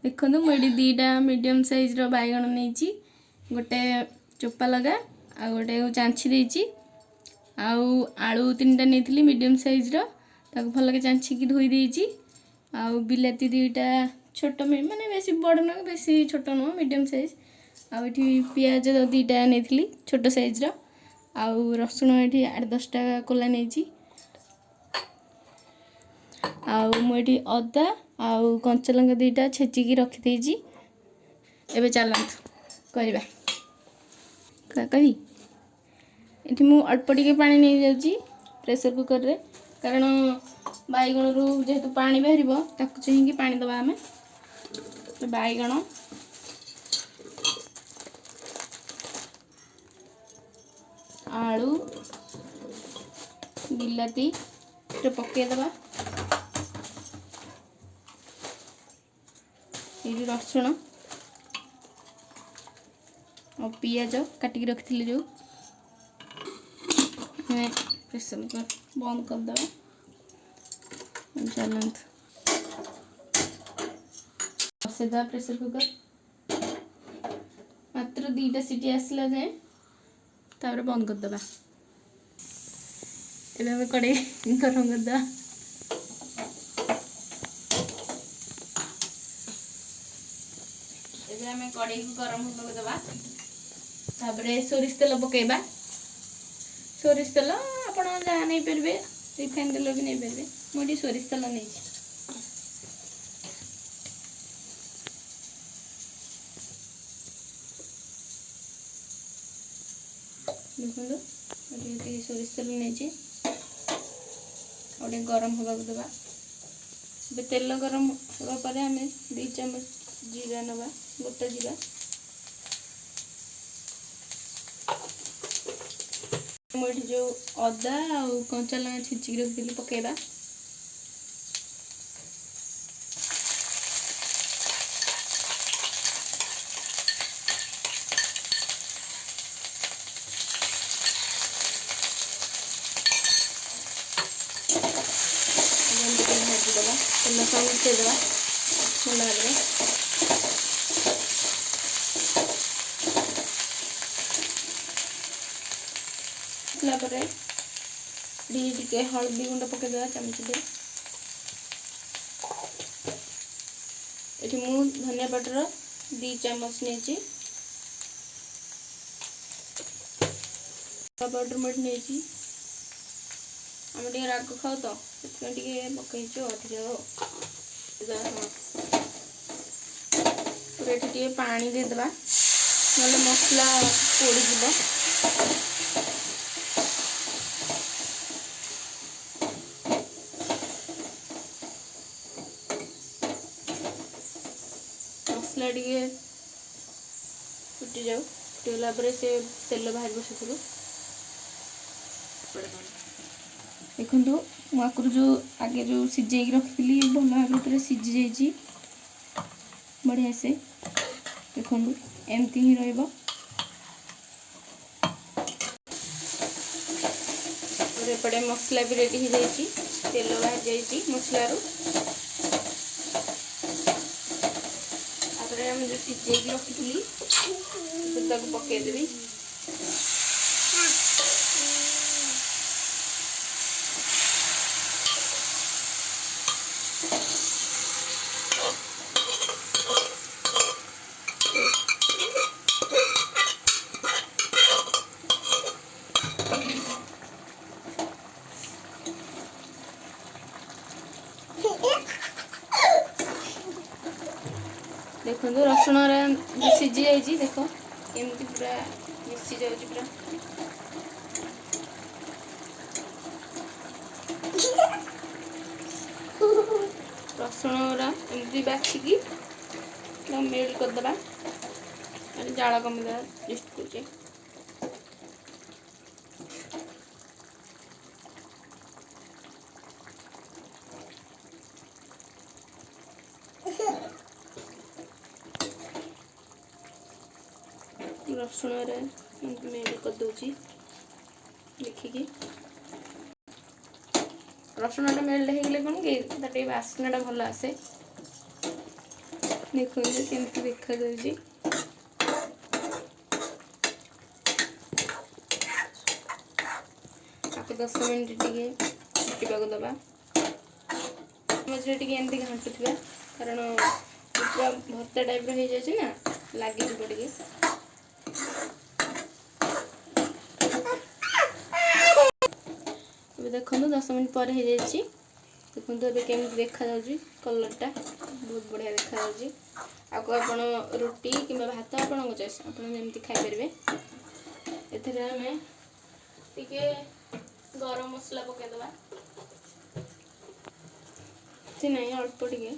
देखो मुझे दीटा medium size बैगण नहीं गोटे चोपा लगा आ गोटे चांछी देती आलू 3टा नहीं मीडियम साइज भल के चांछी धोई देती आउ बिलाती 2टा छोट माने बेसी बड़ नुह बेसी छोट नुह मीडियम साइज आठी पियाज 2टा नहीं छोट साइज आउ रसुण ये 8-10टा कोला नहीं मुझे अदा आउ कंचा लंका 2टा छेचिकी रखिदेजी। एबे चलत करवा कही ये मु अल्प टिके पानी नहीं जाऊँगी प्रेशर कुकर रे कारण बैगण रू जेहेतु पानी बाहर ताकू चाहिए पानी दबा आम बैगण आलू बिलाती पकईदबा ये रसुण और पियाज काटिक रखी जो प्रेशर कुकर बंद करदे चलत बसईदा प्रेशर कुकर मात्र 2टा सीटी आसला जाए तापर बंद करदे एवं कड़े गरम करदे आम कड़े को गरम होगा सोरिष तेल पकेबा सोरिष तेल आप जहाँ नहीं पारे रिफाइन तेल भी नहीं पारे मुझे सोरिष तेल नहीं देखो सोरिष तेल नहीं गोटे गरम होगा देवा तेल गरम होगापर आम 2 चम्मच जीरा नवा गोटा जीरा मुझे जो अदा और कंचा लंका छिचिक रखी पकेबा भाजीदेवा तेल सब मिसेदेवा भल भाव टे हल्दी गुंड पकईदेवा चामच ये मु धनिया पाउडर 2 चम्मच नहीं पाउडर मुझे नहीं आम टे राग खाओ तो पकईचु अधिक ये पानी देदेवा ना मसला पोड़ मसला टे फुटी जाऊ फुटीगला से तेल बाहर बसू देखु मुझे जो आगे जो सीझे रखी भल भाव सीझी जा बढ़िया से देखो एमती ही रपटे मसला भी रेडी हो जाए तेल बाहर जाइए मसलारू आम जो सीझे रखी पकईदेवी देखो रसुण सीझी जाइए देख एमती पूरा मिसी जाऊँ पूरा रसुण एमती बाछिकी मेल्ट करदे जाल कमीदेवा टेस्ट कर रसुण मेल्ट कर दूची देखिकी रसुण मेल्ट हो कौन कि बास्नाटा भल आसे ଦେଖନ୍ତୁ କେମିତି ଦେଖାଯାଉଛି। ଆକୁ 10 ମିନିଟ୍ ଟିକେ ଫୁଟିବାକୁ ଦେବା। ମଝିରେ ଟିକେ ଏମିତି ଘାଣ୍ଟୁଥିବା, କାରଣ ପୁରା ଭର୍ତ୍ତା ଟାଇପ୍ର ହେଇଯାଉଛି ନା, ଲାଗିଯିବ ଟିକେ। ଏବେ ଦେଖନ୍ତୁ 10 ମିନିଟ୍ ପରେ ହେଇଯାଇଛି। ଦେଖନ୍ତୁ ଏବେ କେମିତି ଦେଖାଯାଉଛି, କଲର୍ଟା ବହୁତ ବଢ଼ିଆ ଦେଖାଯାଉଛି। ଆକୁ ଆପଣ ରୁଟି କିମ୍ବା ଭାତ ଆପଣଙ୍କ ଚଏସ୍, ଆପଣ ଯେମିତି ଖାଇପାରିବେ। ଏଥିରେ ଆମେ ଟିକେ ଗରମ ମସଲା ପକାଇଦେବା, କିଛି ନାହିଁ ଅଳ୍ପ ଟିକେ।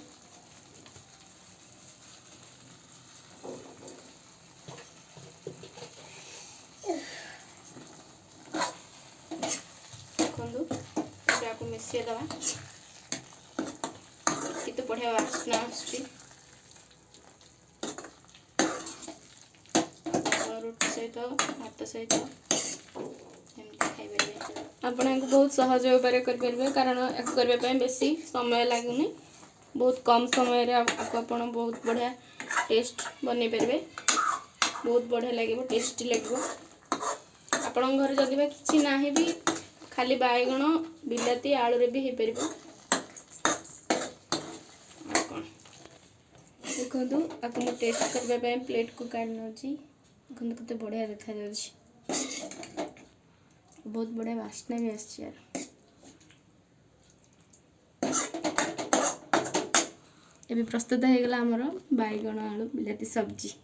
ଦେଖନ୍ତୁ ଏବେ ଆକୁ ମିଶାଇଦେବା, କେତେ ବଢ଼ିଆ ବାସ୍ନା ଆସୁଛି। ରୁଟି ସହିତ ଭାତ ସହିତ ଏମିତି ଖାଇପାରିବେ। ଆପଣ ୟାକୁ ବହୁତ ସହଜ ଉପାୟରେ କରିପାରିବେ, କାରଣ ୟାକୁ କରିବା ପାଇଁ ବେଶୀ ସମୟ ଲାଗୁନି। ବହୁତ କମ୍ ସମୟରେ ଆକୁ ଆପଣ ବହୁତ ବଢ଼ିଆ ଟେଷ୍ଟ ବନେଇ ପାରିବେ। ବହୁତ ବଢ଼ିଆ ଲାଗିବ, ଟେଷ୍ଟି ଲାଗିବ। ଆପଣଙ୍କ ଘରେ ଯଦି ବା କିଛି ନାହିଁ ବି, ଖାଲି ବାଇଗଣ ବିଲାତି ଆଳୁରେ ବି ହେଇପାରିବ। ଆଉ କ'ଣ ଦେଖନ୍ତୁ, ଆକୁ ମୁଁ ଟେଷ୍ଟ କରିବା ପାଇଁ ପ୍ଲେଟ୍କୁ କାଢ଼ି ନେଉଛି। ଦେଖନ୍ତୁ କେତେ ବଢ଼ିଆ ଦେଖାଯାଉଛି, ବହୁତ ବଢ଼ିଆ ବାସ୍ନା ବି ଆସିଛି ୟାର। ଏବେ ପ୍ରସ୍ତୁତ ହେଇଗଲା ଆମର ବାଇଗଣ ଆଳୁ ବିଲାତି ସବ୍ଜି।